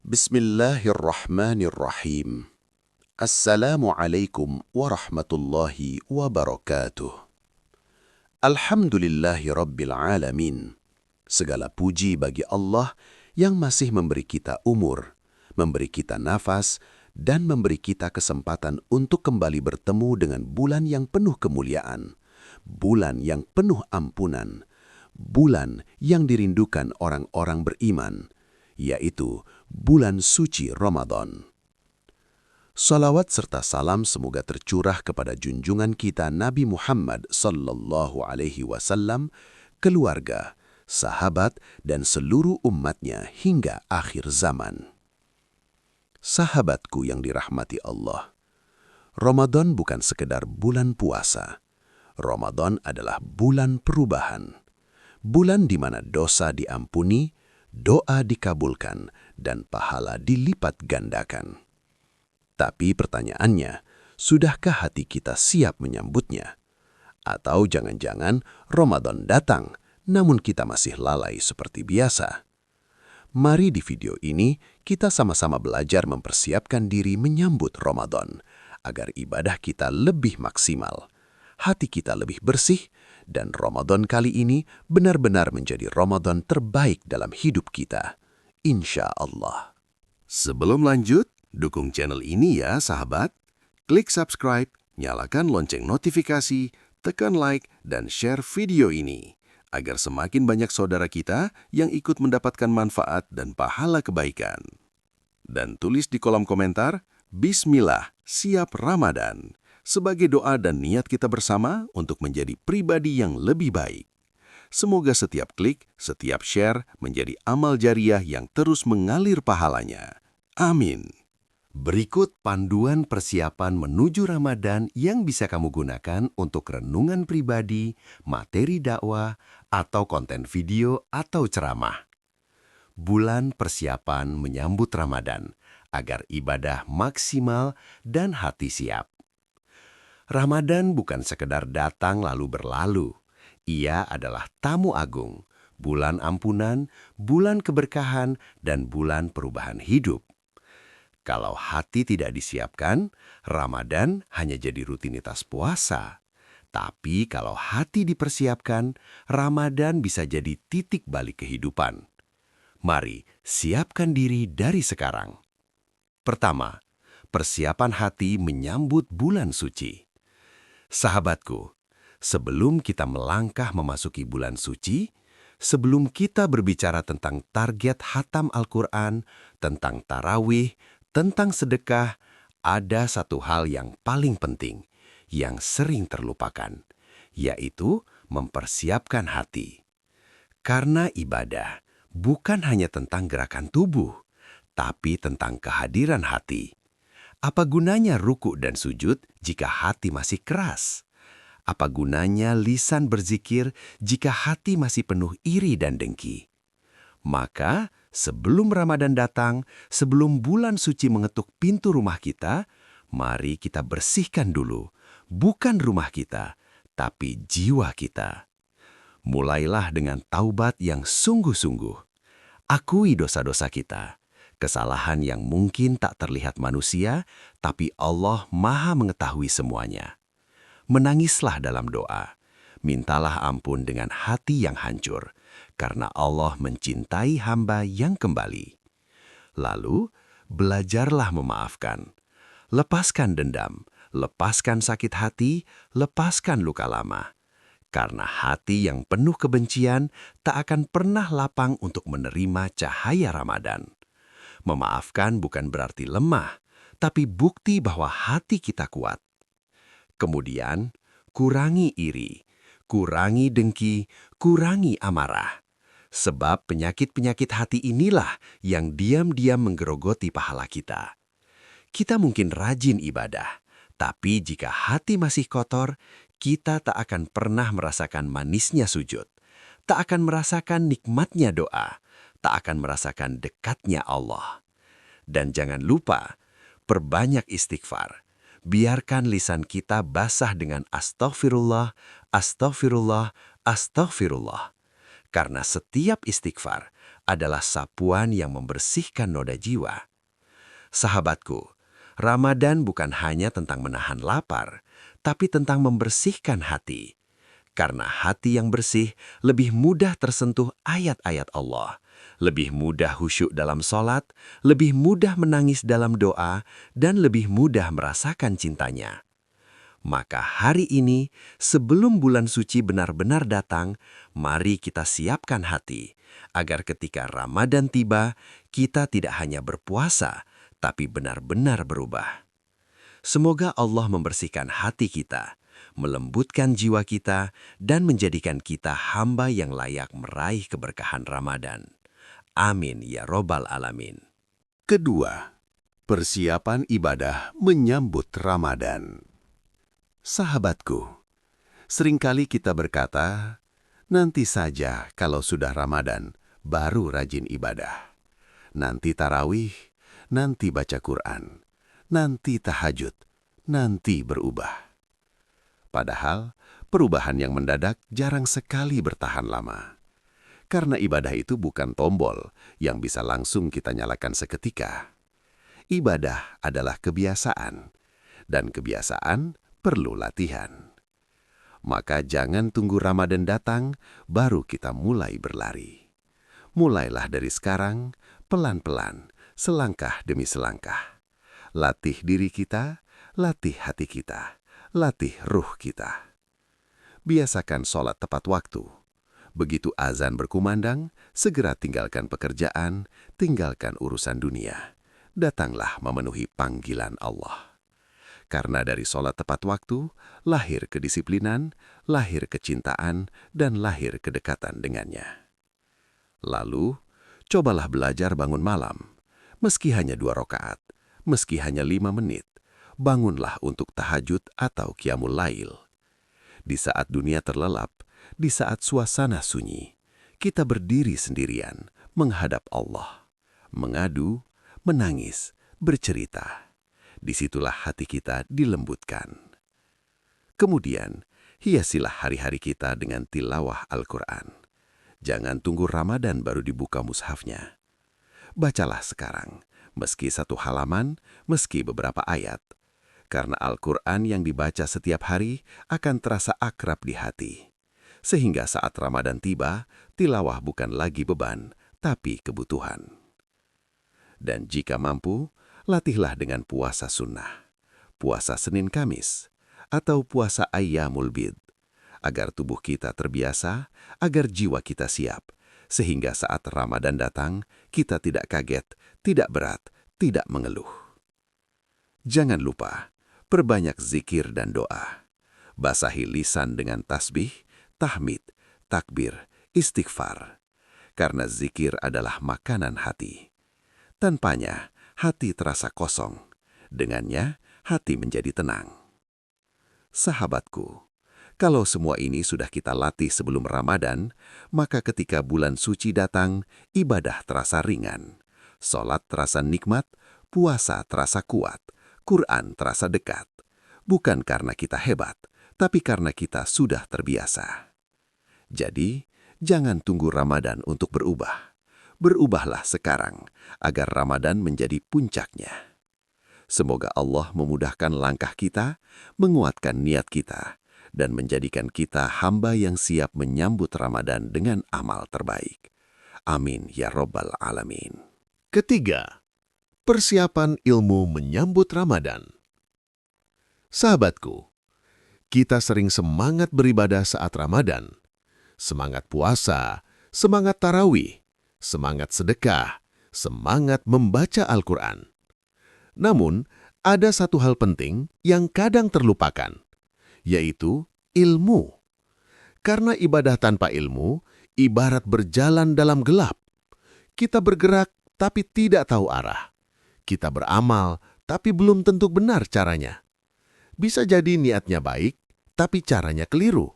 Bismillahirrahmanirrahim. Assalamualaikum warahmatullahi wabarakatuh. Alhamdulillahi rabbil alamin. Segala puji bagi Allah yang masih memberi kita umur, memberi kita nafas, dan memberi kita kesempatan untuk kembali bertemu dengan bulan yang penuh kemuliaan, bulan yang penuh ampunan, bulan yang dirindukan orang-orang beriman, yaitu bulan suci Ramadan. Salawat serta salam semoga tercurah kepada junjungan kita Nabi Muhammad sallallahu alaihi wasallam, keluarga, sahabat, dan seluruh umatnya hingga akhir zaman. Sahabatku yang dirahmati Allah, Ramadan bukan sekedar bulan puasa. Ramadan adalah bulan perubahan. Bulan di mana dosa diampuni, doa dikabulkan, dan pahala dilipat gandakan. Tapi pertanyaannya, sudahkah hati kita siap menyambutnya? Atau jangan-jangan Ramadan datang, namun kita masih lalai seperti biasa? Mari di video ini kita sama-sama belajar mempersiapkan diri menyambut Ramadan, agar ibadah kita lebih maksimal, hati kita lebih bersih, dan Ramadan kali ini benar-benar menjadi Ramadan terbaik dalam hidup kita. Insya Allah. Sebelum lanjut, dukung channel ini ya sahabat. Klik subscribe, nyalakan lonceng notifikasi, tekan like, dan share video ini, agar semakin banyak saudara kita yang ikut mendapatkan manfaat dan pahala kebaikan. Dan tulis di kolom komentar, Bismillah, siap Ramadan, sebagai doa dan niat kita bersama untuk menjadi pribadi yang lebih baik. Semoga setiap klik, setiap share menjadi amal jariah yang terus mengalir pahalanya. Amin. Berikut panduan persiapan menuju Ramadan yang bisa kamu gunakan untuk renungan pribadi, materi dakwah, atau konten video atau ceramah. Bulan persiapan menyambut Ramadan, agar ibadah maksimal dan hati siap. Ramadan bukan sekedar datang lalu berlalu. Ia adalah tamu agung, bulan ampunan, bulan keberkahan, dan bulan perubahan hidup. Kalau hati tidak disiapkan, Ramadan hanya jadi rutinitas puasa. Tapi kalau hati dipersiapkan, Ramadan bisa jadi titik balik kehidupan. Mari siapkan diri dari sekarang. Pertama, persiapan hati menyambut bulan suci. Sahabatku, sebelum kita melangkah memasuki bulan suci, sebelum kita berbicara tentang target hatam Al-Quran, tentang tarawih, tentang sedekah, ada satu hal yang paling penting, yang sering terlupakan, yaitu mempersiapkan hati. Karena ibadah bukan hanya tentang gerakan tubuh, tapi tentang kehadiran hati. Apa gunanya ruku dan sujud jika hati masih keras? Apa gunanya lisan berzikir jika hati masih penuh iri dan dengki? Maka, sebelum Ramadan datang, sebelum bulan suci mengetuk pintu rumah kita, mari kita bersihkan dulu, bukan rumah kita, tapi jiwa kita. Mulailah dengan taubat yang sungguh-sungguh. Akui dosa-dosa kita, kesalahan yang mungkin tak terlihat manusia, tapi Allah Maha mengetahui semuanya. Menangislah dalam doa, mintalah ampun dengan hati yang hancur, karena Allah mencintai hamba yang kembali. Lalu, belajarlah memaafkan. Lepaskan dendam, lepaskan sakit hati, lepaskan luka lama. Karena hati yang penuh kebencian tak akan pernah lapang untuk menerima cahaya Ramadan. Memaafkan bukan berarti lemah, tapi bukti bahwa hati kita kuat. Kemudian, kurangi iri, kurangi dengki, kurangi amarah. Sebab penyakit-penyakit hati inilah yang diam-diam menggerogoti pahala kita. Kita mungkin rajin ibadah, tapi jika hati masih kotor, kita tak akan pernah merasakan manisnya sujud, tak akan merasakan nikmatnya doa, tak akan merasakan dekatnya Allah. Dan jangan lupa, perbanyak istighfar. Biarkan lisan kita basah dengan astaghfirullah, astaghfirullah, astaghfirullah. Karena setiap istighfar adalah sapuan yang membersihkan noda jiwa. Sahabatku, Ramadan bukan hanya tentang menahan lapar, tapi tentang membersihkan hati. Karena hati yang bersih lebih mudah tersentuh ayat-ayat Allah, lebih mudah khusyuk dalam sholat, lebih mudah menangis dalam doa, dan lebih mudah merasakan cintanya. Maka hari ini, sebelum bulan suci benar-benar datang, mari kita siapkan hati, agar ketika Ramadan tiba, kita tidak hanya berpuasa, tapi benar-benar berubah. Semoga Allah membersihkan hati kita, melembutkan jiwa kita, dan menjadikan kita hamba yang layak meraih keberkahan Ramadan. Amin ya Robbal Alamin. Kedua, persiapan ibadah menyambut Ramadan. Sahabatku, seringkali kita berkata, nanti saja kalau sudah Ramadan, baru rajin ibadah. Nanti tarawih, nanti baca Quran, nanti tahajud, nanti berubah. Padahal, perubahan yang mendadak jarang sekali bertahan lama. Karena ibadah itu bukan tombol yang bisa langsung kita nyalakan seketika. Ibadah adalah kebiasaan, dan kebiasaan perlu latihan. Maka jangan tunggu Ramadan datang, baru kita mulai berlari. Mulailah dari sekarang, pelan-pelan, selangkah demi selangkah. Latih diri kita, latih hati kita, latih ruh kita. Biasakan sholat tepat waktu. Begitu azan berkumandang, segera tinggalkan pekerjaan, tinggalkan urusan dunia. Datanglah memenuhi panggilan Allah. Karena dari sholat tepat waktu, lahir kedisiplinan, lahir kecintaan, dan lahir kedekatan dengannya. Lalu, cobalah belajar bangun malam. Meski hanya 2 rakaat, meski hanya 5 menit, bangunlah untuk tahajud atau qiyamul lail. Di saat dunia terlelap, di saat suasana sunyi, kita berdiri sendirian, menghadap Allah, mengadu, menangis, bercerita. Disitulah hati kita dilembutkan. Kemudian, hiasilah hari-hari kita dengan tilawah Al-Quran. Jangan tunggu Ramadan baru dibuka mushafnya. Bacalah sekarang, meski 1 halaman, meski beberapa ayat. Karena Al-Quran yang dibaca setiap hari akan terasa akrab di hati. Sehingga saat Ramadan tiba, tilawah bukan lagi beban, tapi kebutuhan. Dan jika mampu, latihlah dengan puasa sunnah, puasa Senin Kamis, atau puasa Ayyamul Bid, agar tubuh kita terbiasa, agar jiwa kita siap, sehingga saat Ramadan datang, kita tidak kaget, tidak berat, tidak mengeluh. Jangan lupa, perbanyak zikir dan doa. Basahi lisan dengan tasbih, tahmid, takbir, istighfar. Karena zikir adalah makanan hati. Tanpanya, hati terasa kosong. Dengannya, hati menjadi tenang. Sahabatku, kalau semua ini sudah kita latih sebelum Ramadan, maka ketika bulan suci datang, ibadah terasa ringan. Sholat terasa nikmat, puasa terasa kuat, Quran terasa dekat. Bukan karena kita hebat, tapi karena kita sudah terbiasa. Jadi, jangan tunggu Ramadan untuk berubah. Berubahlah sekarang, agar Ramadan menjadi puncaknya. Semoga Allah memudahkan langkah kita, menguatkan niat kita, dan menjadikan kita hamba yang siap menyambut Ramadan dengan amal terbaik. Amin ya Robbal Alamin. Ketiga, persiapan ilmu menyambut Ramadan. Sahabatku, kita sering semangat beribadah saat Ramadan. Semangat puasa, semangat tarawih, semangat sedekah, semangat membaca Al-Quran. Namun, ada satu hal penting yang kadang terlupakan, yaitu ilmu. Karena ibadah tanpa ilmu, ibarat berjalan dalam gelap. Kita bergerak, tapi tidak tahu arah. Kita beramal, tapi belum tentu benar caranya. Bisa jadi niatnya baik, tapi caranya keliru.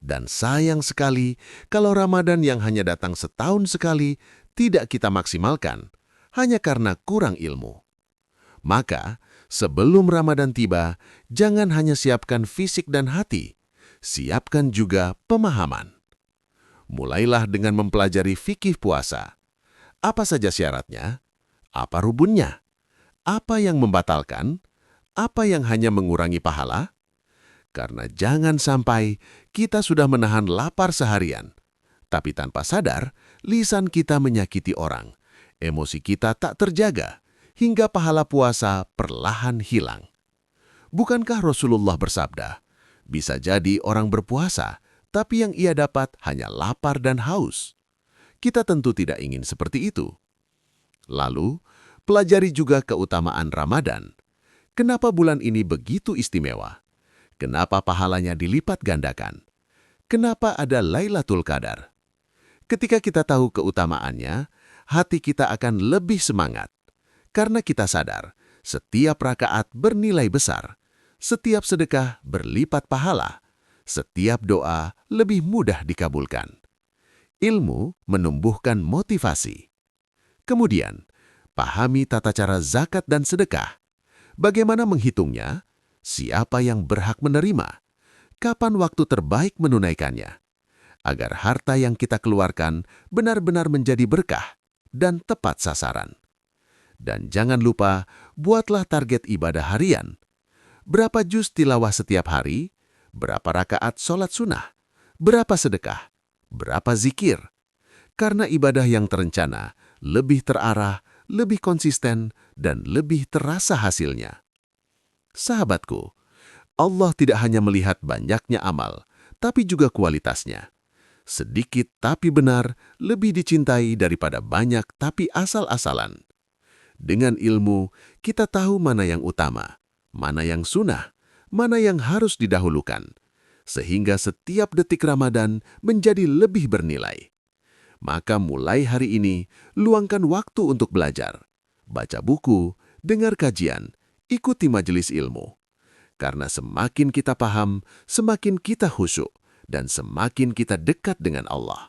Dan sayang sekali kalau Ramadan yang hanya datang setahun sekali tidak kita maksimalkan, hanya karena kurang ilmu. Maka, sebelum Ramadan tiba, jangan hanya siapkan fisik dan hati, siapkan juga pemahaman. Mulailah dengan mempelajari fikih puasa, Apa saja syaratnya? Apa rubunnya? Apa yang membatalkan? Apa yang hanya mengurangi pahala? Karena jangan sampai kita sudah menahan lapar seharian, tapi tanpa sadar, lisan kita menyakiti orang. Emosi kita tak terjaga, hingga pahala puasa perlahan hilang. Bukankah Rasulullah bersabda, bisa jadi orang berpuasa, tapi yang ia dapat hanya lapar dan haus? Kita tentu tidak ingin seperti itu. Lalu, pelajari juga keutamaan Ramadan. Kenapa bulan ini begitu istimewa? Kenapa pahalanya dilipat gandakan? Kenapa ada Lailatul Qadar? Ketika kita tahu keutamaannya, hati kita akan lebih semangat. Karena kita sadar, setiap rakaat bernilai besar, setiap sedekah berlipat pahala, setiap doa lebih mudah dikabulkan. Ilmu menumbuhkan motivasi. Kemudian, pahami tata cara zakat dan sedekah. Bagaimana menghitungnya? Siapa yang berhak menerima? Kapan waktu terbaik menunaikannya? Agar harta yang kita keluarkan benar-benar menjadi berkah dan tepat sasaran. Dan jangan lupa, buatlah target ibadah harian. Berapa juz tilawah setiap hari? Berapa rakaat sholat sunnah? Berapa sedekah? Berapa zikir? Karena ibadah yang terencana lebih terarah, lebih konsisten, dan lebih terasa hasilnya. Sahabatku, Allah tidak hanya melihat banyaknya amal, tapi juga kualitasnya. Sedikit tapi benar lebih dicintai daripada banyak tapi asal-asalan. Dengan ilmu, kita tahu mana yang utama, mana yang sunnah, mana yang harus didahulukan, sehingga setiap detik Ramadan menjadi lebih bernilai. Maka mulai hari ini, luangkan waktu untuk belajar, baca buku, dengar kajian, ikuti majelis ilmu. Karena semakin kita paham, semakin kita khusyuk, dan semakin kita dekat dengan Allah.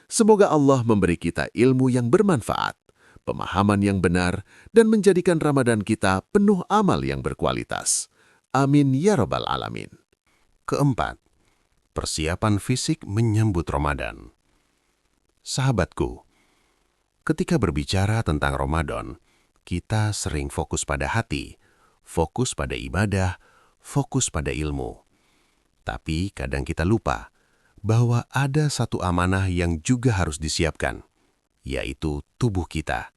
Semoga Allah memberi kita ilmu yang bermanfaat, pemahaman yang benar, dan menjadikan Ramadan kita penuh amal yang berkualitas. Amin ya Rabbal Alamin. Keempat, persiapan fisik menyambut Ramadan. Sahabatku, ketika berbicara tentang Ramadan, kita sering fokus pada hati, fokus pada ibadah, fokus pada ilmu. Tapi kadang kita lupa bahwa ada satu amanah yang juga harus disiapkan, yaitu tubuh kita.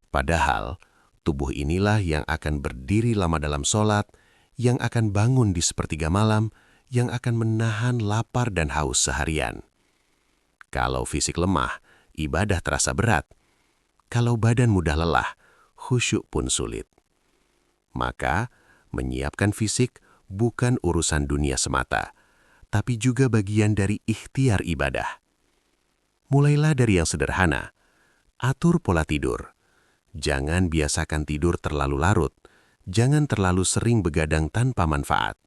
Padahal, tubuh inilah yang akan berdiri lama dalam sholat, yang akan bangun di sepertiga malam, yang akan menahan lapar dan haus seharian. Kalau fisik lemah, ibadah terasa berat. Kalau badan mudah lelah, khusyuk pun sulit. Maka, menyiapkan fisik bukan urusan dunia semata, tapi juga bagian dari ikhtiar ibadah. Mulailah dari yang sederhana. Atur pola tidur. Jangan biasakan tidur terlalu larut. Jangan terlalu sering begadang tanpa manfaat.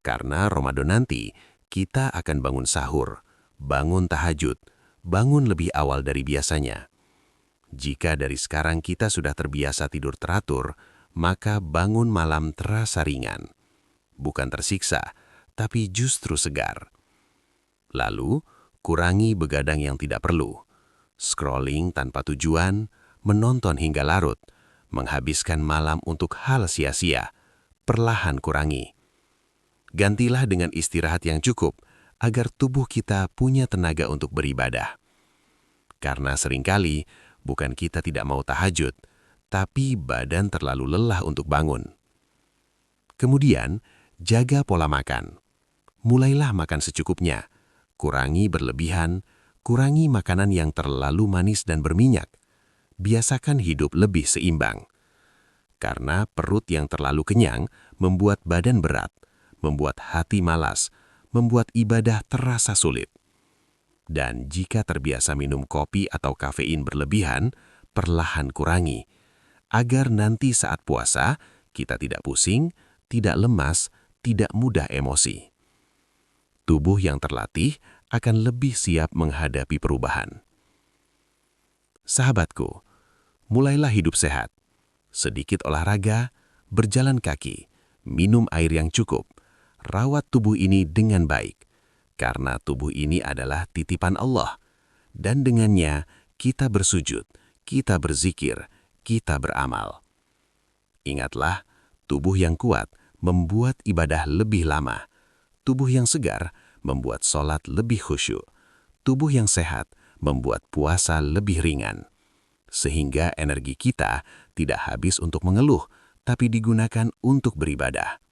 Karena Ramadan nanti, kita akan bangun sahur, bangun tahajud, bangun lebih awal dari biasanya. Jika dari sekarang kita sudah terbiasa tidur teratur, maka bangun malam terasa ringan. Bukan tersiksa, tapi justru segar. Lalu, kurangi begadang yang tidak perlu. Scrolling tanpa tujuan, menonton hingga larut, menghabiskan malam untuk hal sia-sia, perlahan kurangi. Gantilah dengan istirahat yang cukup, agar tubuh kita punya tenaga untuk beribadah. Karena seringkali, bukan kita tidak mau tahajud, tapi badan terlalu lelah untuk bangun. Kemudian, jaga pola makan. Mulailah makan secukupnya, kurangi berlebihan, kurangi makanan yang terlalu manis dan berminyak. Biasakan hidup lebih seimbang. Karena perut yang terlalu kenyang membuat badan berat, membuat hati malas, membuat ibadah terasa sulit. Dan jika terbiasa minum kopi atau kafein berlebihan, perlahan kurangi, agar nanti saat puasa kita tidak pusing, tidak lemas, tidak mudah emosi. Tubuh yang terlatih akan lebih siap menghadapi perubahan. Sahabatku, mulailah hidup sehat. Sedikit olahraga, berjalan kaki, minum air yang cukup, rawat tubuh ini dengan baik. Karena tubuh ini adalah titipan Allah, dan dengannya kita bersujud, kita berzikir, kita beramal. Ingatlah, tubuh yang kuat membuat ibadah lebih lama. Tubuh yang segar membuat sholat lebih khusyuk. Tubuh yang sehat membuat puasa lebih ringan. Sehingga energi kita tidak habis untuk mengeluh, tapi digunakan untuk beribadah.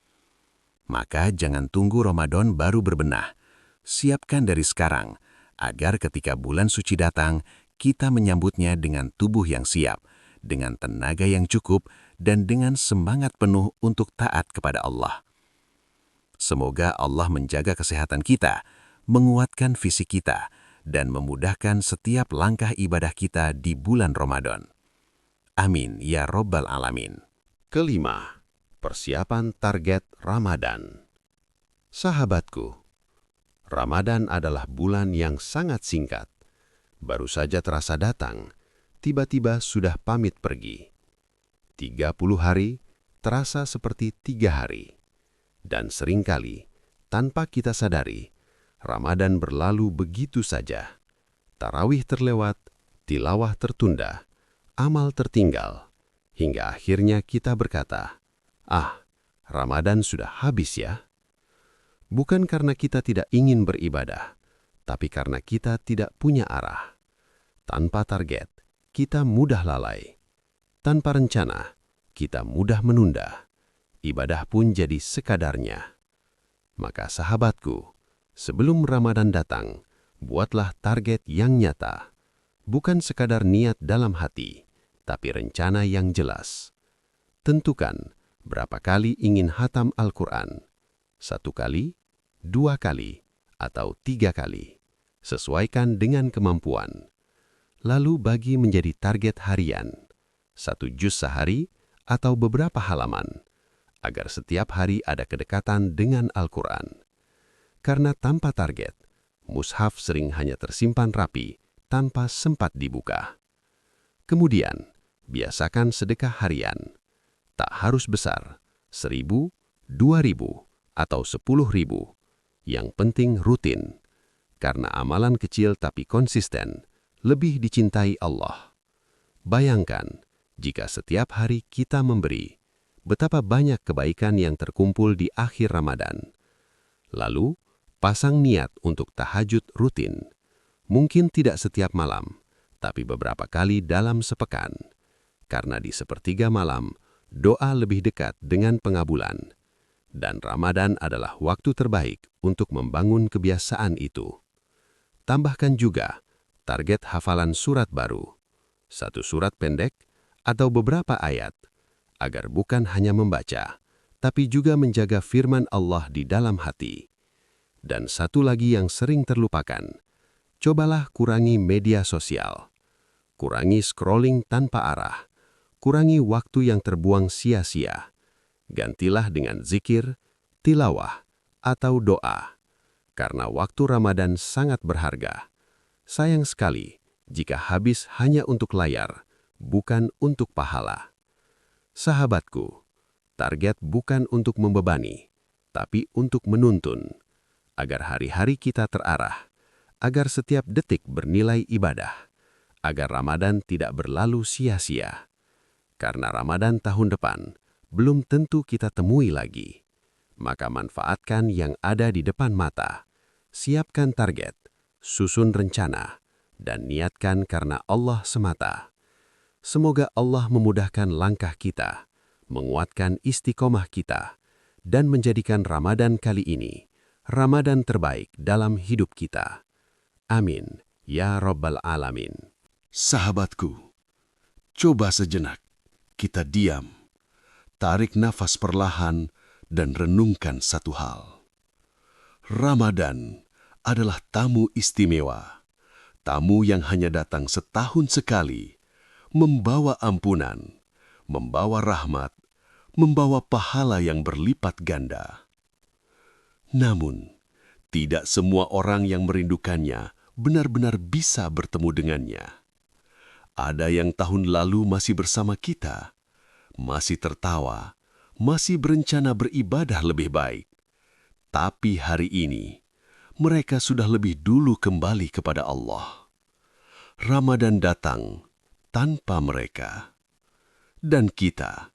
Maka jangan tunggu Ramadan baru berbenah. Siapkan dari sekarang, agar ketika bulan suci datang, kita menyambutnya dengan tubuh yang siap, dengan tenaga yang cukup, dan dengan semangat penuh untuk taat kepada Allah. Semoga Allah menjaga kesehatan kita, menguatkan fisik kita, dan memudahkan setiap langkah ibadah kita di bulan Ramadan. Amin ya Rabbal Alamin. Kelima, persiapan target Ramadan. Sahabatku, Ramadan adalah bulan yang sangat singkat. Baru saja terasa datang, tiba-tiba sudah pamit pergi. 30 hari terasa seperti 3 hari. Dan seringkali, tanpa kita sadari, Ramadan berlalu begitu saja. Tarawih terlewat, tilawah tertunda, amal tertinggal, hingga akhirnya kita berkata, "Ah, Ramadan sudah habis ya." Bukan karena kita tidak ingin beribadah, tapi karena kita tidak punya arah. Tanpa target, kita mudah lalai. Tanpa rencana, kita mudah menunda. Ibadah pun jadi sekadarnya. Maka sahabatku, sebelum Ramadan datang, buatlah target yang nyata. Bukan sekadar niat dalam hati, tapi rencana yang jelas. Tentukan berapa kali ingin hatam Al-Quran. 1 kali, 2 kali, atau 3 kali. Sesuaikan dengan kemampuan. Lalu bagi menjadi target harian. 1 juz sehari atau beberapa halaman. Agar setiap hari ada kedekatan dengan Al-Quran. Karena tanpa target, mushaf sering hanya tersimpan rapi tanpa sempat dibuka. Kemudian, biasakan sedekah harian. Tak harus besar, 1.000, 2.000, atau 10.000. Yang penting rutin, karena amalan kecil tapi konsisten lebih dicintai Allah. Bayangkan, jika setiap hari kita memberi, betapa banyak kebaikan yang terkumpul di akhir Ramadan. Lalu, pasang niat untuk tahajud rutin. Mungkin tidak setiap malam, tapi beberapa kali dalam sepekan. Karena di sepertiga malam, doa lebih dekat dengan pengabulan. Dan Ramadan adalah waktu terbaik untuk membangun kebiasaan itu. Tambahkan juga target hafalan surat baru. 1 surat pendek atau beberapa ayat. Agar bukan hanya membaca, tapi juga menjaga firman Allah di dalam hati. Dan satu lagi yang sering terlupakan, cobalah kurangi media sosial. Kurangi scrolling tanpa arah. Kurangi waktu yang terbuang sia-sia. Gantilah dengan zikir, tilawah, atau doa. Karena waktu Ramadan sangat berharga. Sayang sekali jika habis hanya untuk layar, bukan untuk pahala. Sahabatku, target bukan untuk membebani, tapi untuk menuntun, agar hari-hari kita terarah, agar setiap detik bernilai ibadah, agar Ramadan tidak berlalu sia-sia. Karena Ramadan tahun depan belum tentu kita temui lagi. Maka manfaatkan yang ada di depan mata, siapkan target, susun rencana, dan niatkan karena Allah semata. Semoga Allah memudahkan langkah kita, menguatkan istiqomah kita, dan menjadikan Ramadan kali ini Ramadan terbaik dalam hidup kita. Amin, ya Rabbal Alamin. Sahabatku, coba sejenak kita diam, tarik nafas perlahan, dan renungkan satu hal. Ramadan adalah tamu istimewa, tamu yang hanya datang setahun sekali, membawa ampunan, membawa rahmat, membawa pahala yang berlipat ganda. Namun, tidak semua orang yang merindukannya benar-benar bisa bertemu dengannya. Ada yang tahun lalu masih bersama kita, masih tertawa, masih berencana beribadah lebih baik. Tapi hari ini, mereka sudah lebih dulu kembali kepada Allah. Ramadan datang tanpa mereka. Dan kita,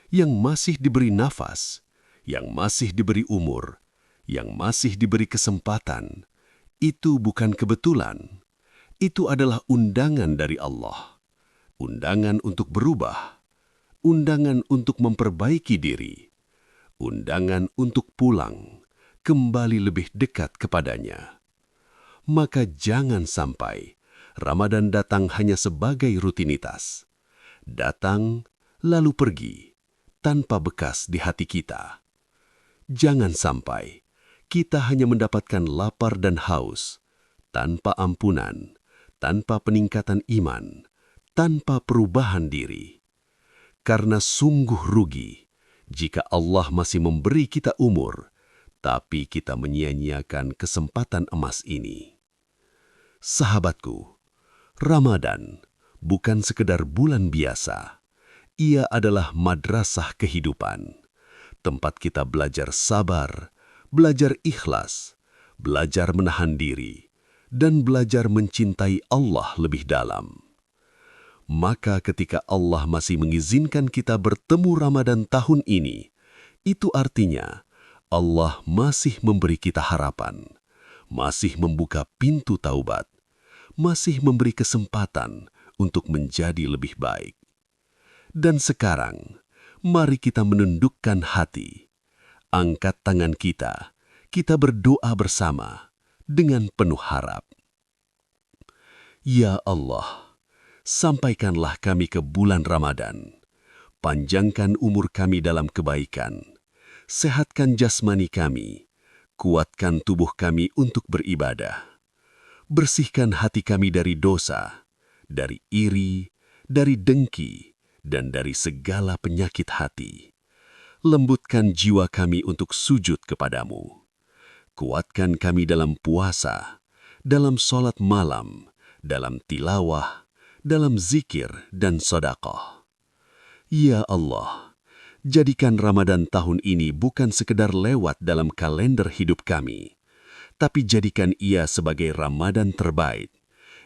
yang masih diberi nafas, yang masih diberi umur, yang masih diberi kesempatan, itu bukan kebetulan. Itu adalah undangan dari Allah. Undangan untuk berubah. Undangan untuk memperbaiki diri. Undangan untuk pulang, kembali lebih dekat kepadanya. Maka jangan sampai Ramadan datang hanya sebagai rutinitas. Datang, lalu pergi, tanpa bekas di hati kita. Jangan sampai kita hanya mendapatkan lapar dan haus, tanpa ampunan, tanpa peningkatan iman, tanpa perubahan diri. Karena sungguh rugi jika Allah masih memberi kita umur, tapi kita menyia-nyiakan kesempatan emas ini. Sahabatku, Ramadan bukan sekedar bulan biasa. Ia adalah madrasah kehidupan. Tempat kita belajar sabar, belajar ikhlas, belajar menahan diri, dan belajar mencintai Allah lebih dalam. Maka ketika Allah masih mengizinkan kita bertemu Ramadan tahun ini, itu artinya Allah masih memberi kita harapan, masih membuka pintu taubat, masih memberi kesempatan untuk menjadi lebih baik. Dan sekarang, mari kita menundukkan hati, angkat tangan kita berdoa bersama dengan penuh harap. Ya Allah, sampaikanlah kami ke bulan Ramadan, panjangkan umur kami dalam kebaikan, sehatkan jasmani kami, kuatkan tubuh kami untuk beribadah. Bersihkan hati kami dari dosa, dari iri, dari dengki, dan dari segala penyakit hati. Lembutkan jiwa kami untuk sujud kepadamu. Kuatkan kami dalam puasa, dalam sholat malam, dalam tilawah, dalam zikir dan sedekah. Ya Allah, jadikan Ramadan tahun ini bukan sekedar lewat dalam kalender hidup kami, tapi jadikan ia sebagai Ramadan terbaik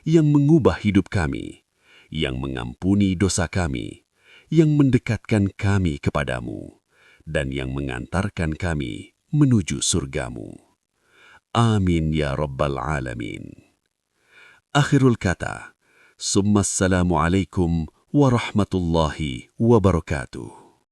yang mengubah hidup kami, yang mengampuni dosa kami, yang mendekatkan kami kepadamu, dan yang mengantarkan kami menuju surgamu. Amin ya Rabbal Alamin. Akhirul kata, Assalamualaikum warahmatullahi wabarakatuh.